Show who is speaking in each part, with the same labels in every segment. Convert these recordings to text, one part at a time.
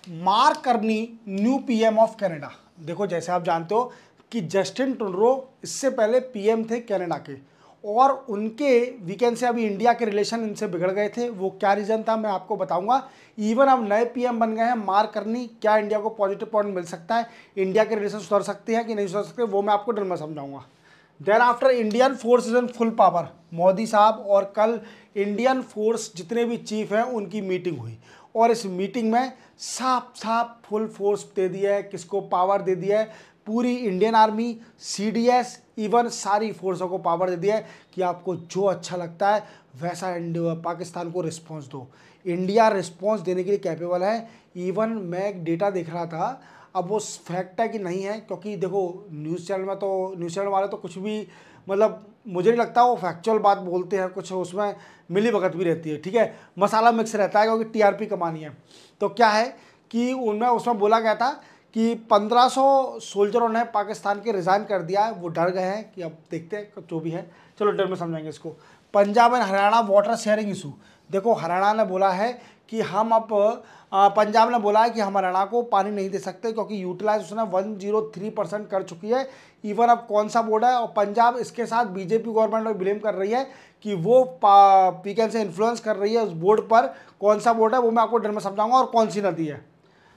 Speaker 1: Mark करनी new PM of Canada. देखो जैसे आप जानते हो कि जस्टिन ट्रूडो इससे पहले पीएम थे कनाडा के, और उनके वीकेंड से अभी इंडिया के रिलेशन इनसे बिगड़ गए थे। वो क्या रीज़न था मैं आपको बताऊंगा। इवन अब नए पीएम बन गए हैं मार्क करनी, क्या इंडिया को पॉजिटिव पॉइंट मिल सकता है, इंडिया के रिलेशन सुधर सकते हैं कि नहीं सुधर सकते, वो मैं आपको डिटेल में समझाऊंगा। Then after Indian force is in full power, Modi साहब और कल इंडियन फोर्स जितने भी चीफ हैं उनकी मीटिंग हुई, और इस मीटिंग में साफ साफ फुल फोर्स दे दिया है, किसको पावर दे दिया है, पूरी इंडियन आर्मी, सीडीएस, इवन सारी फोर्सों को पावर दे दिया है कि आपको जो अच्छा लगता है वैसा पाकिस्तान को रिस्पॉन्स दो। इंडिया रिस्पॉन्स देने के लिए कैपेबल है। इवन मैं एक डेटा देख रहा था, अब वो फैक्ट है कि नहीं है, क्योंकि देखो न्यूज़ चैनल वाले तो कुछ भी, मतलब मुझे नहीं लगता वो फैक्चुअल बात बोलते हैं, कुछ उसमें मिली भगत भी रहती है, ठीक है, मसाला मिक्स रहता है क्योंकि टीआरपी कमानी है। तो क्या है कि उनमें उसमें बोला गया था कि 1500 सोल्जरों ने पाकिस्तान के रिज़ाइन कर दिया है, वो डर गए हैं कि अब देखते हैं जो भी है, चलो डिटेल में समझाएंगे इसको। Punjab and Haryana water sharing issue, देखो हरियाणा ने बोला है कि हम अब पंजाब ने बोला है कि हम हरियाणा को पानी नहीं दे सकते क्योंकि यूटिलाइज उसने 103% कर चुकी है। इवन अब कौन सा बोर्ड है, और पंजाब इसके साथ बीजेपी गवर्नमेंट में ब्लेम कर रही है कि वो पीकेएल से इन्फ्लुएंस कर रही है उस बोर्ड पर। कौन सा बोर्ड है वो मैं आपको डिटेल में समझाऊंगा, और कौन सी नदी है।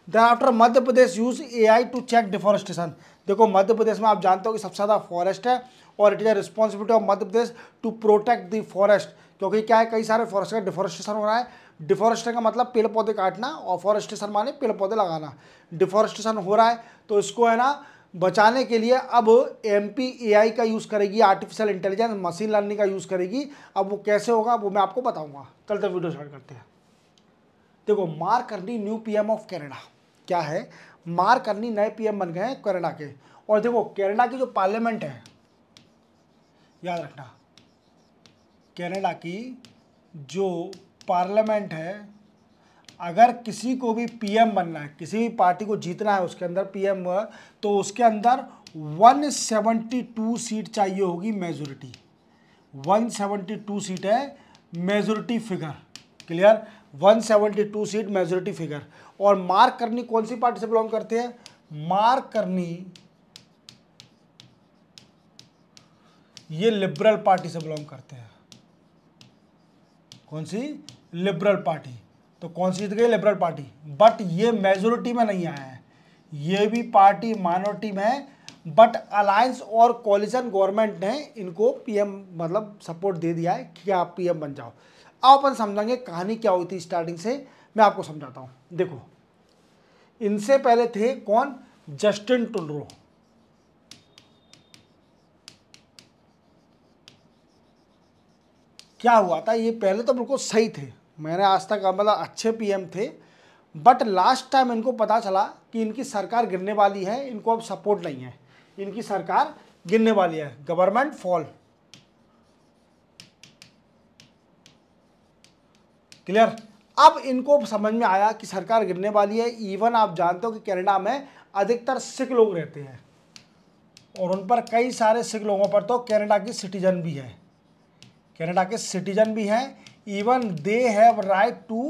Speaker 1: Then after Madhya Pradesh use AI to check deforestation, देखो मध्य प्रदेश में आप जानते हो कि सबसे ज़्यादा फॉरेस्ट है, और it is a responsibility of Madhya Pradesh to protect the forest, क्योंकि क्या है कई सारे फॉरेस्ट का डिफॉरेस्टेशन हो रहा है। डिफॉरेस्टेशन का मतलब पेड़ पौधे काटना, और फॉरेस्टेशन माने पेड़ पौधे लगाना। डिफॉरेस्टेशन हो रहा है तो इसको है ना बचाने के लिए अब एमपी एआई का यूज़ करेगी, आर्टिफिशियल इंटेलिजेंस मशीन लर्निंग का यूज़ करेगी। अब वो कैसे होगा वो मैं आपको बताऊंगा। चलते वीडियो स्टार्ट करते हैं। देखो मार्क करनी न्यू पीएम ऑफ कनाडा, क्या है, मार्क करनी नए पीएम बन गए हैं कनाडा के। और देखो कनाडा की जो पार्लियामेंट है, याद रखना, कनाडा की जो पार्लियामेंट है, अगर किसी को भी पीएम बनना है, किसी भी पार्टी को जीतना है उसके अंदर पीएम, तो उसके अंदर 172 सीट चाहिए होगी मेजोरिटी। 172 सीट है majority figure, clear, 172 seat majority figure. और मार्क करनी कौन सी पार्टी से बिलोंग करते हैं, मार्क करनी ये लिबरल पार्टी से बिलोंग करते हैं। कौन सी, लिबरल पार्टी। तो कौन सी जीत गई, लिबरल पार्टी। बट ये मेजोरिटी में नहीं आया है, ये भी पार्टी माइनॉरिटी में है, बट अलायंस और कॉलिशन गवर्नमेंट ने इनको पीएम मतलब सपोर्ट दे दिया है कि आप पीएम बन जाओ। अब अपन समझेंगे कहानी क्या हुई थी स्टार्टिंग से, मैं आपको समझाता हूँ। देखो इनसे पहले थे कौन, जस्टिन ट्रूडो। क्या हुआ था, ये पहले तो बिल्कुल सही थे, मैंने आज तक मतलब अच्छे पीएम थे, बट लास्ट टाइम इनको पता चला कि इनकी सरकार गिरने वाली है, इनको अब सपोर्ट नहीं है, इनकी सरकार गिरने वाली है, गवर्नमेंट फॉल, क्लियर। अब इनको समझ में आया कि सरकार गिरने वाली है। इवन आप जानते हो कि कनाडा में अधिकतर सिख लोग रहते हैं, और उन पर कई सारे सिख लोगों पर तो कनाडा की सिटीजन भी है, कनाडा के सिटीजन भी हैं। Even they have right to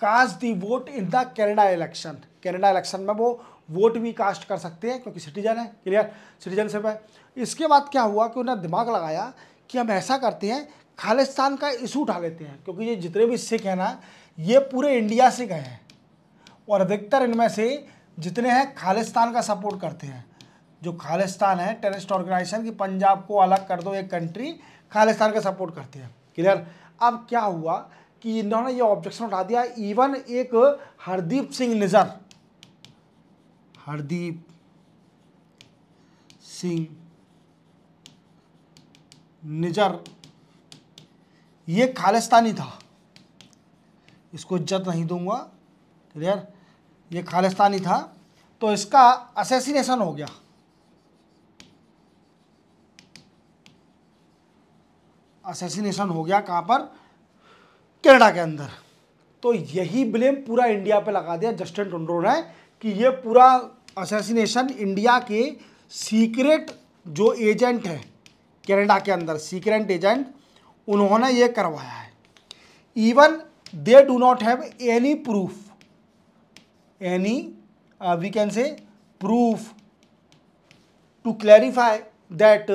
Speaker 1: cast the vote in the Canada election, Canada election में वो वोट भी कास्ट कर सकते हैं क्योंकि सिटीजन है, क्लियर, सिटीजनशिप है। इसके बाद क्या हुआ कि उन्होंने दिमाग लगाया कि हम ऐसा करते हैं, खालिस्तान का इशू उठा लेते हैं, क्योंकि ये जितने भी सिख हैं ना ये पूरे इंडिया से गए हैं, और अधिकतर इनमें से जितने हैं खालिस्तान का सपोर्ट करते हैं। जो खालिस्तान है टेररिस्ट ऑर्गेनाइजेशन की, पंजाब को अलग कर दो एक कंट्री, खालिस्तान का सपोर्ट करते हैं, क्लियर। अब क्या हुआ कि इन्होंने ये ऑब्जेक्शन उठा दिया। इवन एक हरदीप सिंह निज्जर, हरदीप सिंह निज्जर ये खालिस्तानी था, इसको इज्जत नहीं दूंगा, क्लियर, ये खालिस्तानी था, तो इसका असैसिनेशन हो गया। असैसिनेशन हो गया कहाँ पर, कनाडा के अंदर। तो यही ब्लेम पूरा इंडिया पे लगा दिया जस्टिन ट्रूडो ने कि ये पूरा असैसिनेशन इंडिया के सीक्रेट जो एजेंट है कनाडा के अंदर, सीक्रेट एजेंट, उन्होंने ये करवाया है। Even they do not have any proof, any we can say proof to clarify that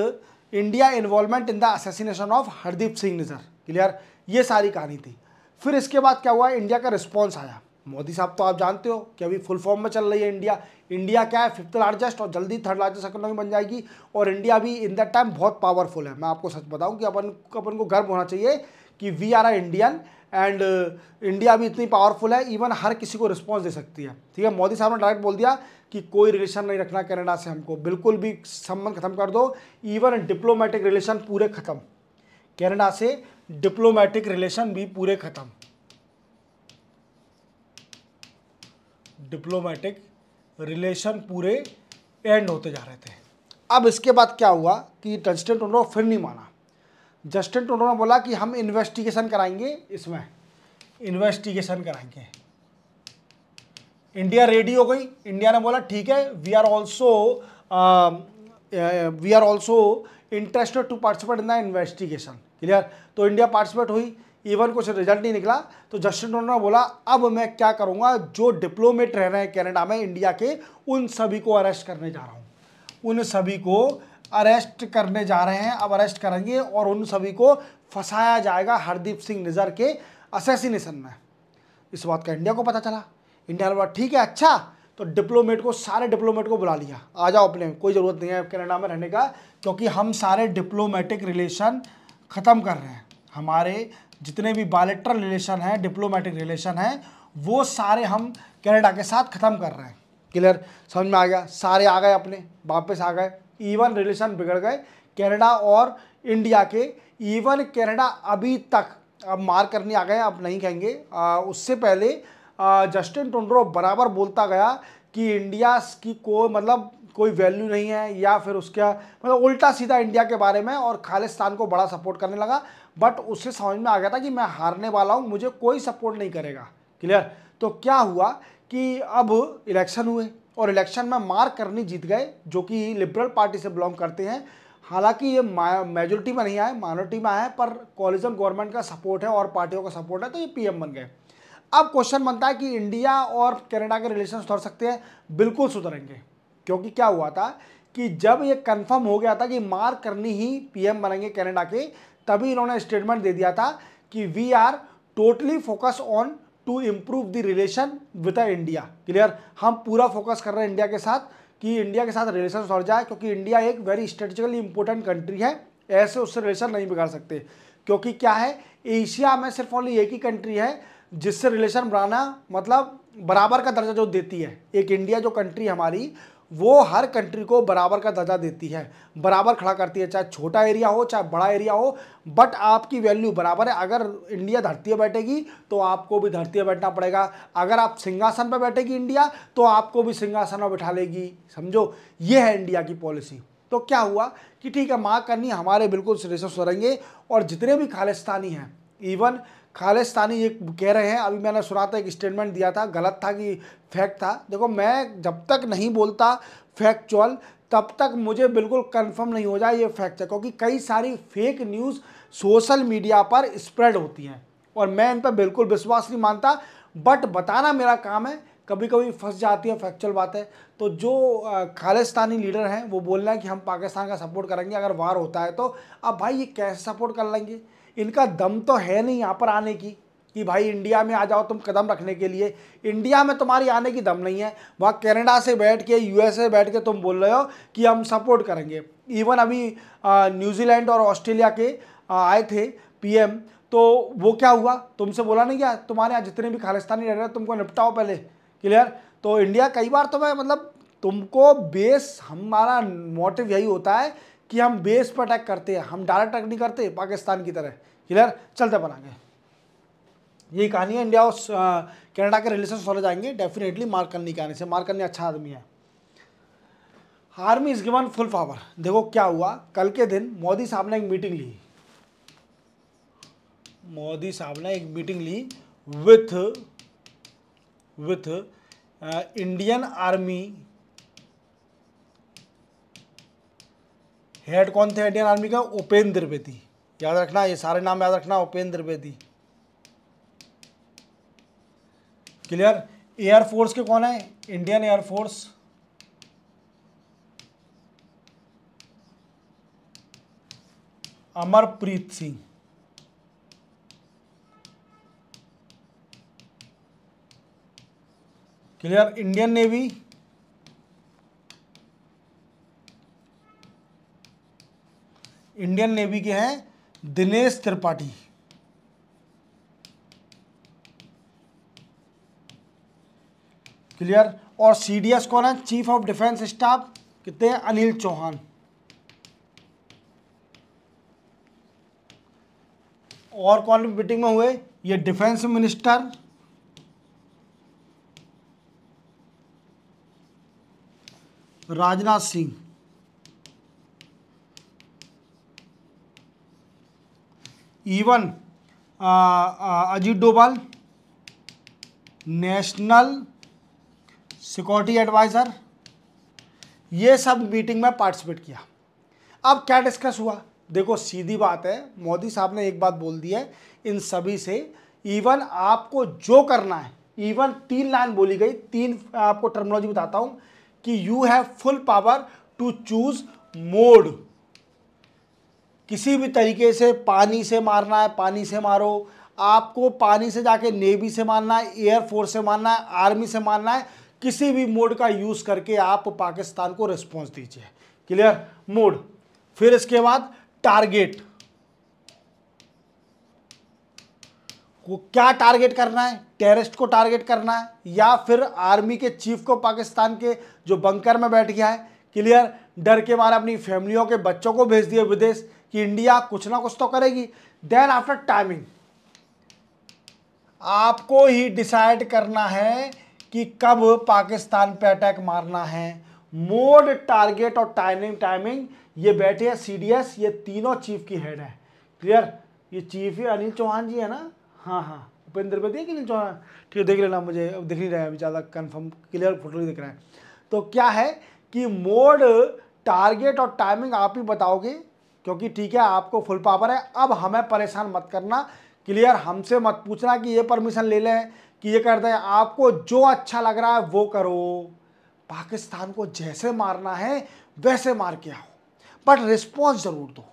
Speaker 1: India involvement in the assassination of Hardeep Singh Nijjar. Clear, ये सारी कहानी थी। फिर इसके बाद क्या हुआ, इंडिया का रिस्पॉन्स आया। मोदी साहब तो आप जानते हो कि अभी फुल फॉर्म में चल रही है इंडिया। इंडिया क्या है, 5th लार्जेस्ट और जल्दी 3rd लार्जेस्ट इकोनॉमी बन जाएगी। और इंडिया भी इन दैट टाइम बहुत पावरफुल है। मैं आपको सच बताऊं कि अपन को गर्व होना चाहिए कि we are a Indian and India भी इतनी पावरफुल है, इवन हर किसी को रिस्पॉन्स दे सकती है। ठीक है, मोदी साहब ने डायरेक्ट बोल दिया कि कोई रिलेशन नहीं रखना कनाडा से, हमको बिल्कुल भी संबंध खत्म कर दो, इवन डिप्लोमेटिक रिलेशन पूरे खत्म, कनाडा से डिप्लोमेटिक रिलेशन भी पूरे खत्म, डिप्लोमेटिक रिलेशन पूरे एंड होते जा रहे थे। अब इसके बाद क्या हुआ कि जस्टिन ट्रूडो फिर नहीं माना। जस्टिन ट्रूडो ने बोला कि हम इन्वेस्टिगेशन कराएंगे, इसमें इन्वेस्टिगेशन कराएंगे। इंडिया रेडी हो गई। इंडिया ने बोला ठीक है, we are also interested to participate in the investigation. Clear, तो इंडिया पार्टिसिपेट हुई, इवन कुछ रिजल्ट नहीं निकला। तो जस्टिन ट्रूडो ने बोला अब मैं क्या करूंगा, जो डिप्लोमेट रह रहे हैं कनाडा में इंडिया के, उन सभी को अरेस्ट करने जा रहा हूं, उन सभी को अरेस्ट करने जा रहे हैं। अब अरेस्ट करेंगे और उन सभी को फंसाया जाएगा हरदीप सिंह निज्जर के असैसिनेशन में। इस बात का इंडिया को पता चला। इंडिया ने बोला ठीक है, अच्छा, तो डिप्लोमेट को, सारे डिप्लोमेट को बुला लिया, आ जाओ अपने, कोई ज़रूरत नहीं है कनाडा में रहने का, क्योंकि हम सारे डिप्लोमेटिक रिलेशन ख़त्म कर रहे हैं। हमारे जितने भी बायलैटरल रिलेशन हैं, डिप्लोमेटिक रिलेशन हैं, वो सारे हम कनाडा के साथ ख़त्म कर रहे हैं। क्लियर, समझ में आ गया, सारे आ गए अपने, वापस आ गए। इवन रिलेशन बिगड़ गए कनाडा और इंडिया के। इवन कनाडा अभी तक, अब मार करने आ गए, अब नहीं कहेंगे, उससे पहले जस्टिन ट्रूडो बराबर बोलता गया कि इंडिया की मतलब कोई वैल्यू नहीं है, या फिर उसका मतलब उल्टा सीधा इंडिया के बारे में, और खालिस्तान को बड़ा सपोर्ट करने लगा। बट उससे समझ में आ गया था कि मैं हारने वाला हूँ, मुझे कोई सपोर्ट नहीं करेगा। क्लियर, तो क्या हुआ कि अब इलेक्शन हुए और इलेक्शन में मार्क कार्नी जीत गए, जो कि लिबरल पार्टी से बिलोंग करते हैं। हालांकि ये मेजोरिटी में नहीं आए, माइनॉरिटी में आए, पर कॉलिजन गवर्नमेंट का सपोर्ट है और पार्टियों का सपोर्ट है, तो ये पीएम बन गए। अब क्वेश्चन बनता है कि इंडिया और कनाडा के रिलेशन सुधर सकते हैं? बिल्कुल सुधरेंगे, क्योंकि क्या हुआ था कि जब ये कंफर्म हो गया था कि मार्क कार्नी ही पीएम बनेंगे कनाडा के, तभी इन्होंने स्टेटमेंट दे दिया था कि we are totally focus on to improve the relation with India. Clear, हम पूरा फोकस कर रहे हैं इंडिया के साथ कि इंडिया के साथ रिलेशन सुधर जाए, क्योंकि इंडिया एक वेरी स्ट्रेटेजिकली इंपॉर्टेंट कंट्री है, ऐसे उससे रिलेशन नहीं बिगाड़ सकते। क्योंकि क्या है, एशिया में सिर्फ ओनली एक ही कंट्री है जिससे रिलेशन बनाना मतलब बराबर का दर्जा जो देती है। एक इंडिया जो कंट्री हमारी, वो हर कंट्री को बराबर का दर्जा देती है, बराबर खड़ा करती है, चाहे छोटा एरिया हो चाहे बड़ा एरिया हो, बट आपकी वैल्यू बराबर है। अगर इंडिया धरती पर बैठेगी तो आपको भी धरती पर बैठना पड़ेगा, अगर आप सिंहासन पर बैठेगी इंडिया तो आपको भी सिंहासन पर बैठा लेगी। समझो, ये है इंडिया की पॉलिसी। तो क्या हुआ कि ठीक है, मार्क कार्नी हमारे बिल्कुल रिलेशन सुधरेंगे, और जितने भी खालिस्तानी हैं, इवन खालिस्तानी ये कह रहे हैं, अभी मैंने सुना था, एक स्टेटमेंट दिया था, गलत था कि फैक्ट था। देखो, मैं जब तक नहीं बोलता फैक्चुअल, तब तक मुझे बिल्कुल कंफर्म नहीं हो जाए ये फैक्ट है, क्योंकि कई सारी फेक न्यूज़ सोशल मीडिया पर स्प्रेड होती हैं और मैं इन पर बिल्कुल विश्वास नहीं मानता, बट बताना मेरा काम है। कभी कभी फंस जाती है फैक्चुअल बातें। तो जो खालिस्तानी लीडर हैं वो बोल रहे हैं कि हम पाकिस्तान का सपोर्ट करेंगे अगर वार होता है तो। अब भाई ये कैसे सपोर्ट कर लेंगे? इनका दम तो है नहीं यहाँ पर आने की कि भाई इंडिया में आ जाओ तुम कदम रखने के लिए। इंडिया में तुम्हारी आने की दम नहीं है। वहाँ कनाडा से बैठ के, यूएसए बैठ के तुम बोल रहे हो कि हम सपोर्ट करेंगे। इवन अभी न्यूजीलैंड और ऑस्ट्रेलिया के आए थे पीएम, तो वो क्या हुआ, तुमसे बोला नहीं क्या तुम्हारे यहाँ जितने भी खालिस्तानी रह रहे हैं तुमको निपटाओ पहले। क्लियर, तो इंडिया कई बार तो मैं मतलब तुमको बेस, हमारा मोटिव यही होता है कि हम बेस पर अटैक करते हैं, हम डायरेक्ट अटैक नहीं करते पाकिस्तान की तरह। क्लियर, चलते बनाएंगे। यही कहानी है। इंडिया और कनाडा के रिलेशन सुधर जाएंगे डेफिनेटली मार्क कार्नी के आने से। मार्क कार्नी अच्छा आदमी है। Army is given full power. देखो क्या हुआ, कल के दिन मोदी साहब ने एक मीटिंग ली, मोदी साहब ने एक मीटिंग ली विथ इंडियन आर्मी हेड। कौन थे इंडियन आर्मी का? उपेंद्र द्विवेदी। याद रखना, ये सारे नाम याद रखना, उपेंद्र द्विवेदी। क्लियर, एयरफोर्स के कौन है? Indian air force, Amarpreet Singh. Clear? Indian navy, Indian navy के हैं दिनेश त्रिपाठी। क्लियर? और सीडीएस कौन है? चीफ ऑफ डिफेंस स्टाफ कितने हैं? अनिल चौहान। और कौन मीटिंग में हुए? ये defence minister, Rajnath Singh, even Ajit Doval, national security adviser, ये सब मीटिंग में पार्टिसिपेट किया। अब क्या डिस्कस हुआ? देखो सीधी बात है, मोदी साहब ने एक बात बोल दी है इन सभी से, इवन आपको जो करना है, इवन 3 लाइन बोली गई, 3 आपको टर्मिनोलॉजी बताता हूं कि you have full power to choose mode. किसी भी तरीके से पानी से मारना है, पानी से मारो, आपको पानी से जाके नेवी से मारना है, एयरफोर्स से मारना है, आर्मी से मारना है, किसी भी मोड का यूज करके आप पाकिस्तान को रिस्पॉन्स दीजिए। क्लियर? मोड। फिर इसके बाद टारगेट को क्या टारगेट करना है? टेररिस्ट को टारगेट करना है या फिर आर्मी के चीफ को, पाकिस्तान के जो बंकर में बैठ गया है, क्लियर, डर के मारे अपनी फैमिलियों के बच्चों को भेज दिए विदेश कि इंडिया कुछ ना कुछ तो करेगी। देन आफ्टर टाइमिंग आपको ही डिसाइड करना है कि कब पाकिस्तान पे अटैक मारना है। मोड, टारगेट और टाइमिंग ये बैठे हैं सीडीएस, ये तीनों चीफ की हेड है। क्लियर? ये चीफ ही अनिल चौहान जी है ना? हाँ हाँ, उपेंद्र पे दिए कि अनिल चौहान? ठीक है, देख लेना, मुझे अब दिख नहीं रहा है अभी ज़्यादा कंफर्म, क्लियर फोटो नहीं दिख रहा है। तो क्या है कि मोड, टारगेट और टाइमिंग आप ही बताओगे, क्योंकि ठीक है आपको फुल पावर है। अब हमें परेशान मत करना, क्लियर? हमसे मत पूछना कि ये परमिशन ले लें कि ये कर दें, आपको जो अच्छा लग रहा है वो करो। पाकिस्तान को जैसे मारना है वैसे मार के आओ, बट रिस्पॉन्स जरूर दो,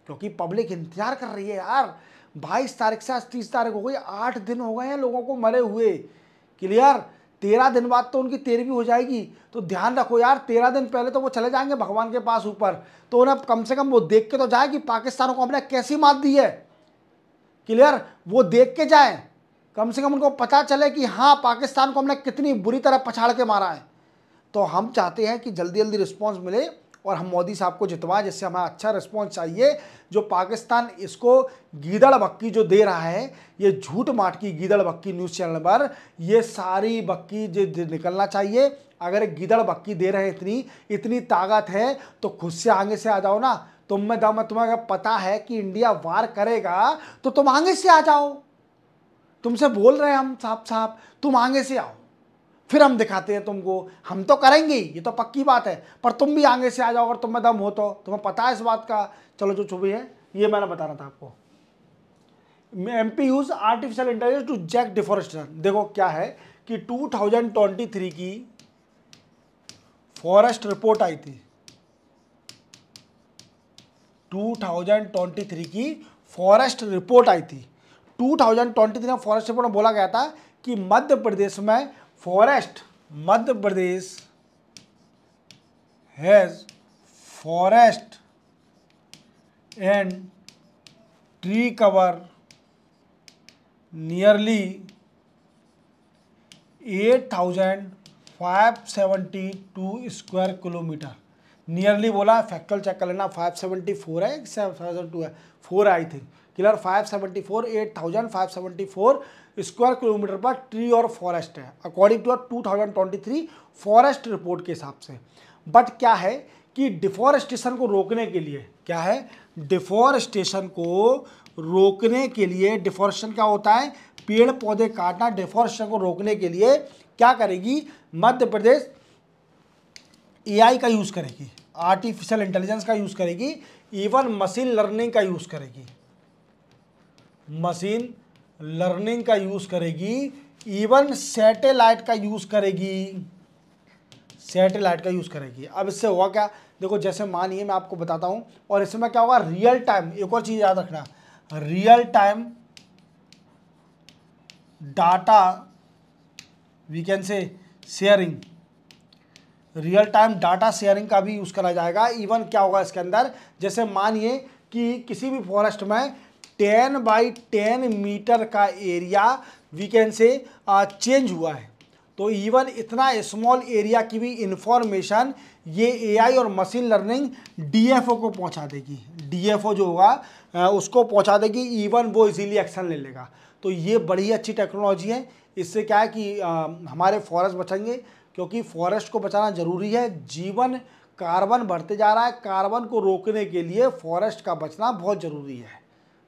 Speaker 1: क्योंकि पब्लिक इंतजार कर रही है यार। 22 तारीख से आज 30 तारीख हो गई, 8 दिन हो गए हैं लोगों को मरे हुए। क्लियर? 13 दिन बाद तो उनकी 13वीं हो जाएगी, तो ध्यान रखो यार। 13 दिन पहले तो वो चले जाएंगे भगवान के पास ऊपर, तो उन्हें कम से कम वो देख के तो जाए कि पाकिस्तान को हमने कैसी मात दी है। क्लियर? वो देख के जाए, कम से कम उनको पता चले कि हाँ पाकिस्तान को हमने कितनी बुरी तरह पछाड़ के मारा है। तो हम चाहते हैं कि जल्दी जल्दी रिस्पॉन्स मिले और हम मोदी साहब को जितवाएं, जिससे हमें अच्छा रिस्पॉन्स चाहिए। जो पाकिस्तान इसको गीदड़ बक्की जो दे रहा है, ये झूठ माट की गीदड़ बक्की न्यूज़ चैनल पर, ये सारी बक्की जो निकलना चाहिए। अगर गीदड़ बक्की दे रहे हैं, इतनी ताकत है, तो खुद से आगे से आ जाओ ना। तुम्हें अगर पता है कि इंडिया वार करेगा तो तुम आगे से आ जाओ। तुमसे बोल रहे हैं हम साहब साहब, तुम आगे से आओ, फिर हम दिखाते हैं तुमको। हम तो करेंगे, ये तो पक्की बात है, पर तुम भी आगे से आ जाओ अगर तुम्हें दम हो तो। तुम्हें पता है इस बात का। चलो जो भी है ये मैंने बताना था आपको। MP use artificial intelligence to check deforestation. देखो क्या है कि 2023 की फॉरेस्ट रिपोर्ट आई थी। 2023 की फॉरेस्ट रिपोर्ट आई थी। 2023 में फॉरेस्ट रिपोर्ट में बोला गया था कि मध्य प्रदेश में Madhya Pradesh has forest and tree cover nearly 8,572 square kilometre. Nearly बोला, फैक्चुअल चेक कर लेना, 574 है, 702 है, 4 I think. Clear? 574, 8,574 square kilometre पर ट्री और फॉरेस्ट है, अकॉर्डिंग टू 2023 फॉरेस्ट रिपोर्ट के हिसाब से। बट क्या है कि डिफॉरेस्टेशन को रोकने के लिए, क्या है, डिफॉरेस्टेशन को रोकने के लिए, डिफॉरेस्टेशन क्या होता है, पेड़ पौधे काटना। डिफॉरेस्टेशन को रोकने के लिए क्या करेगी मध्य प्रदेश? AI का यूज़ करेगी, आर्टिफिशियल इंटेलिजेंस का यूज़ करेगी, इवन मशीन लर्निंग का यूज़ करेगी, मशीन लर्निंग का यूज़ करेगी। इवन सैटेलाइट का यूज़ करेगी, सैटेलाइट का यूज़ करेगी। अब इससे होगा क्या, देखो जैसे मानिए मैं आपको बताता हूँ, और इसमें क्या होगा, रियल टाइम, एक और चीज़ याद रखना, real time data we can say sharing, real time data sharing का भी यूज़ करा जाएगा। इवन क्या होगा इसके अंदर, जैसे मानिए कि किसी भी फॉरेस्ट में 10 बाई 10 मीटर का area we can say change हुआ है, तो इवन इतना स्मॉल एरिया की भी इंफॉर्मेशन ये एआई और मशीन लर्निंग डीएफओ को पहुंचा देगी। डीएफओ जो होगा उसको पहुंचा देगी, इवन वो इजीली एक्शन ले लेगा। तो ये बड़ी अच्छी टेक्नोलॉजी है। इससे क्या है कि हमारे फॉरेस्ट बचेंगे, क्योंकि फॉरेस्ट को बचाना ज़रूरी है। जीवन कार्बन बढ़ते जा रहा है, कार्बन को रोकने के लिए फॉरेस्ट का बचना बहुत ज़रूरी है।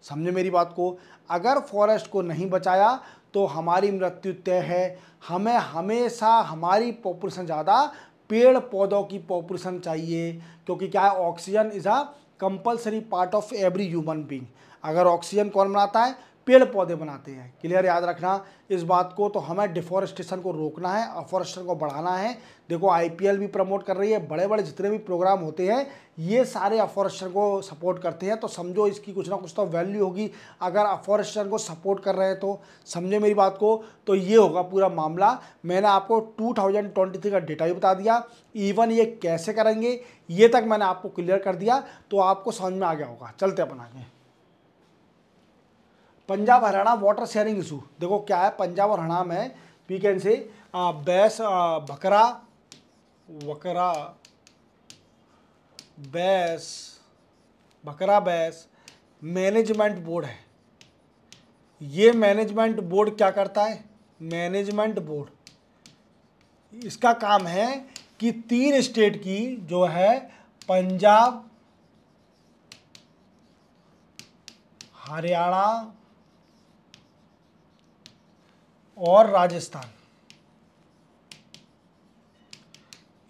Speaker 1: समझे मेरी बात को। अगर फॉरेस्ट को नहीं बचाया तो हमारी मृत्यु तय है। हमें हमेशा हमारी पॉपुलेशन ज़्यादा, पेड़ पौधों की पॉपुलेशन चाहिए, क्योंकि क्या है, oxygen is a compulsory part of every human being. अगर ऑक्सीजन कौन बनाता है, पेड़ पौधे बनाते हैं। क्लियर, याद रखना इस बात को। तो हमें डिफॉरेस्टेशन को रोकना है, अफॉरेस्टेशन को बढ़ाना है। देखो आईपीएल भी प्रमोट कर रही है, बड़े बड़े जितने भी प्रोग्राम होते हैं ये सारे अफॉरेस्टेशन को सपोर्ट करते हैं। तो समझो इसकी कुछ ना कुछ तो वैल्यू होगी अगर अफॉरेस्टेशन को सपोर्ट कर रहे हैं तो। समझे मेरी बात को। तो ये होगा पूरा मामला। मैंने आपको 2023 का डेटा भी बता दिया, इवन ये कैसे करेंगे ये तक मैंने आपको क्लियर कर दिया, तो आपको समझ में आ गया होगा। चलते अपन आगे। Punjab Haryana water sharing issue, देखो क्या है, पंजाब और हरियाणा में वी कैन से बैस बकरा वकरा बैस बकरा बैस मैनेजमेंट बोर्ड है। ये मैनेजमेंट बोर्ड क्या करता है, मैनेजमेंट बोर्ड इसका काम है कि 3 स्टेट की जो है पंजाब, हरियाणा और राजस्थान,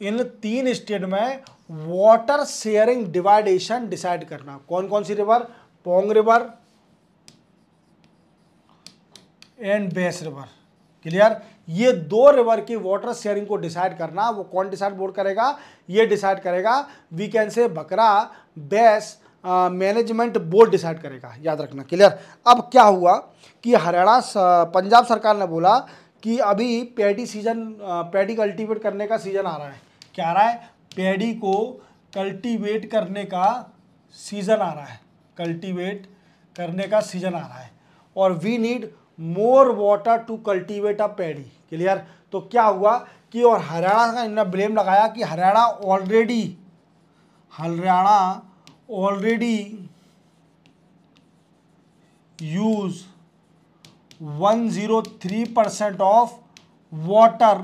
Speaker 1: इन 3 स्टेट में वाटर शेयरिंग डिवाइडेशन डिसाइड करना। कौन कौन सी river, Pong river and Beas river. Clear, ये 2 रिवर की वाटर शेयरिंग को डिसाइड करना। वो कौन डिसाइड बोर्ड करेगा, ये डिसाइड करेगा वी कैन से बकरा बैस मैनेजमेंट बोर्ड डिसाइड करेगा, याद रखना। क्लियर। अब क्या हुआ कि हरियाणा पंजाब सरकार ने बोला कि अभी पैडी सीजन, पैडी कल्टीवेट करने का सीजन आ रहा है। क्या आ रहा है, पैडी को कल्टीवेट करने का सीजन आ रहा है, कल्टीवेट करने का सीजन आ रहा है, और we need more water to cultivate a paddy. Clear. तो क्या हुआ कि, और हरियाणा का इन्होंने ब्लेम लगाया कि Haryana already use 103% of water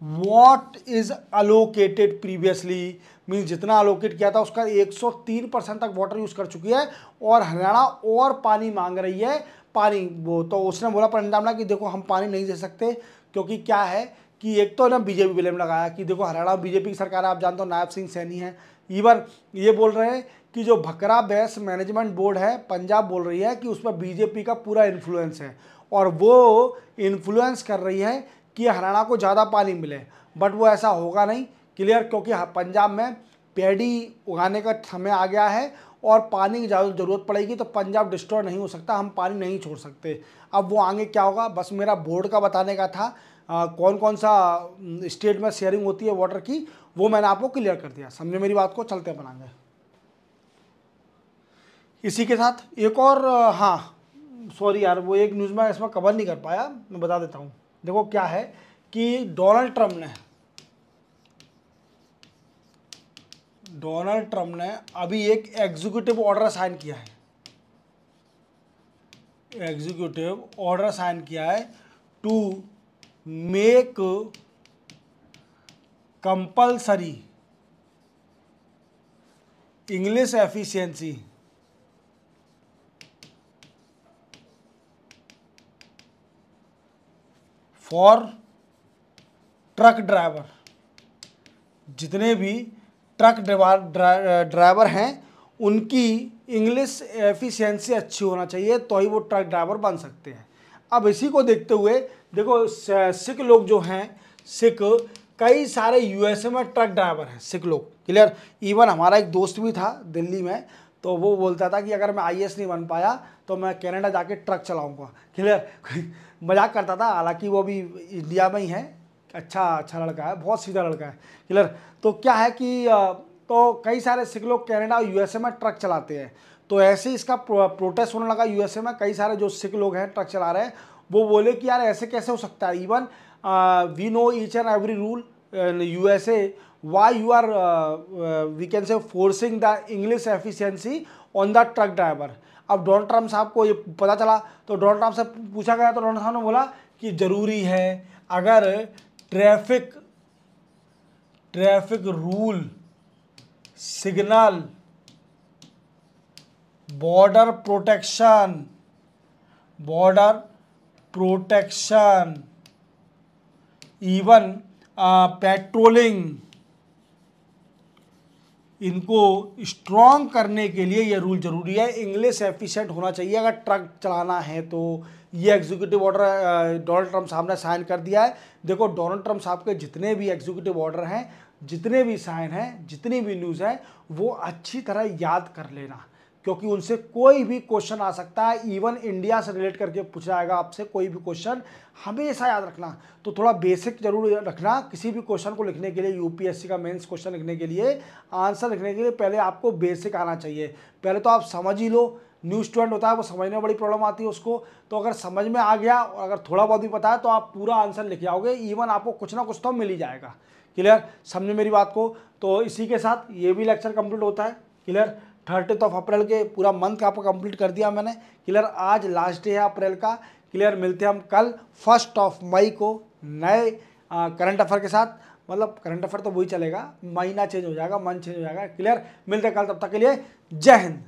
Speaker 1: what is allocated previously. Means जितना अलोकेट किया था उसका 103% तक वाटर यूज कर चुकी है, और हरियाणा और पानी मांग रही है। पानी वो तो उसने बोला पंजाब ने कि देखो हम पानी नहीं दे सकते, क्योंकि क्या है कि एक तो ना बीजेपी ब्लेम लगाया कि देखो हरियाणा बीजेपी की सरकार है, आप जानते हो नायब सिंह सैनी है। इवन ये बोल रहे हैं कि जो भकरा बैस मैनेजमेंट बोर्ड है, पंजाब बोल रही है कि उसमें बीजेपी का पूरा इन्फ्लुएंस है, और वो इन्फ्लुएंस कर रही है कि हरियाणा को ज़्यादा पानी मिले। बट वो ऐसा होगा नहीं। क्लियर, क्योंकि पंजाब में पैडी उगाने का समय आ गया है और पानी की ज़्यादा ज़रूरत पड़ेगी, तो पंजाब डिस्ट्रॉय नहीं हो सकता, हम पानी नहीं छोड़ सकते। अब वो आगे क्या होगा, बस मेरा बोर्ड का बताने का था। कौन कौन सा स्टेट में शेयरिंग होती है वाटर की, वो मैंने आपको क्लियर कर दिया। समझे मेरी बात को। चलते बनाएंगे इसी के साथ एक और, हाँ सॉरी यार, वो एक न्यूज़ में इसमें कवर नहीं कर पाया, मैं बता देता हूँ। देखो क्या है कि डोनाल्ड ट्रम्प ने अभी एक एग्जीक्यूटिव ऑर्डर साइन किया है, एग्जीक्यूटिव ऑर्डर साइन किया है to make compulsory English efficiency for truck driver. जितने भी ट्रक ड्राइवर हैं उनकी इंग्लिश एफिशिएंसी अच्छी होना चाहिए, तो ही वो ट्रक ड्राइवर बन सकते हैं। अब इसी को देखते हुए देखो सिख लोग जो हैं, सिख कई सारे यूएसए में ट्रक ड्राइवर हैं सिख लोग, क्लियर। इवन हमारा एक दोस्त भी था दिल्ली में, तो वो बोलता था कि अगर मैं आईएएस नहीं बन पाया तो मैं कनाडा जाके ट्रक चलाऊंगा, क्लियर। मजाक करता था, हालांकि वो भी इंडिया में ही है, अच्छा लड़का है, बहुत सीधा लड़का है, क्लियर। तो क्या है कि तो कई सारे सिख लोग कनाडा और यूएसए में ट्रक चलाते हैं, तो ऐसे इसका प्रोटेस्ट होने लगा यूएसए में। कई सारे जो सिख लोग हैं ट्रक चला रहे हैं, वो बोले कि यार ऐसे कैसे हो सकता है, even we know each and every rule in USA, why you are we can say forcing the English efficiency on the truck driver. अब डोनाल्ड ट्रम्प साहब को ये पता चला, तो डोनाल्ड ट्रम्प से पूछा गया, तो डोनाल्ड ट्रम्प ने बोला कि ज़रूरी है, अगर traffic rule, signal, border protection, even patrolling, इनको स्ट्रॉन्ग करने के लिए ये रूल जरूरी है, इंग्लिश एफिशिएंट होना चाहिए अगर ट्रक चलाना है। तो ये एग्जीक्यूटिव ऑर्डर डोनाल्ड ट्रम्प साहब ने साइन कर दिया है। देखो डोनाल्ड ट्रम्प साहब के जितने भी एग्जीक्यूटिव ऑर्डर हैं, जितने भी साइन हैं, जितनी भी न्यूज़ है, वो अच्छी तरह याद कर लेना, क्योंकि उनसे कोई भी क्वेश्चन आ सकता है। इवन इंडिया से रिलेट करके पूछा जाएगा आपसे कोई भी क्वेश्चन, हमेशा याद रखना। तो थोड़ा बेसिक जरूर रखना, किसी भी क्वेश्चन को लिखने के लिए, यूपीएससी का मेंस क्वेश्चन लिखने के लिए, आंसर लिखने के लिए पहले आपको बेसिक आना चाहिए। पहले तो आप समझ ही लो, न्यू स्टूडेंट होता है वो समझने में बड़ी प्रॉब्लम आती है उसको, तो अगर समझ में आ गया और अगर थोड़ा बहुत भी पता है तो आप पूरा आंसर लिख आओगे, इवन आपको कुछ ना कुछ तो मिल ही जाएगा, क्लियर। समझे मेरी बात को। तो इसी के साथ ये भी लेक्चर कंप्लीट होता है, क्लियर। 30 अप्रैल के पूरा मंथ आपको कंप्लीट कर दिया मैंने, क्लियर। आज लास्ट डे है अप्रैल का, क्लियर। मिलते हैं हम कल 1 मई को नए करंट अफेयर के साथ, मतलब करंट अफेयर तो वही चलेगा, महीना चेंज हो जाएगा, मंथ चेंज हो जाएगा, क्लियर। मिलते हैं कल, तब तक के लिए जय हिंद।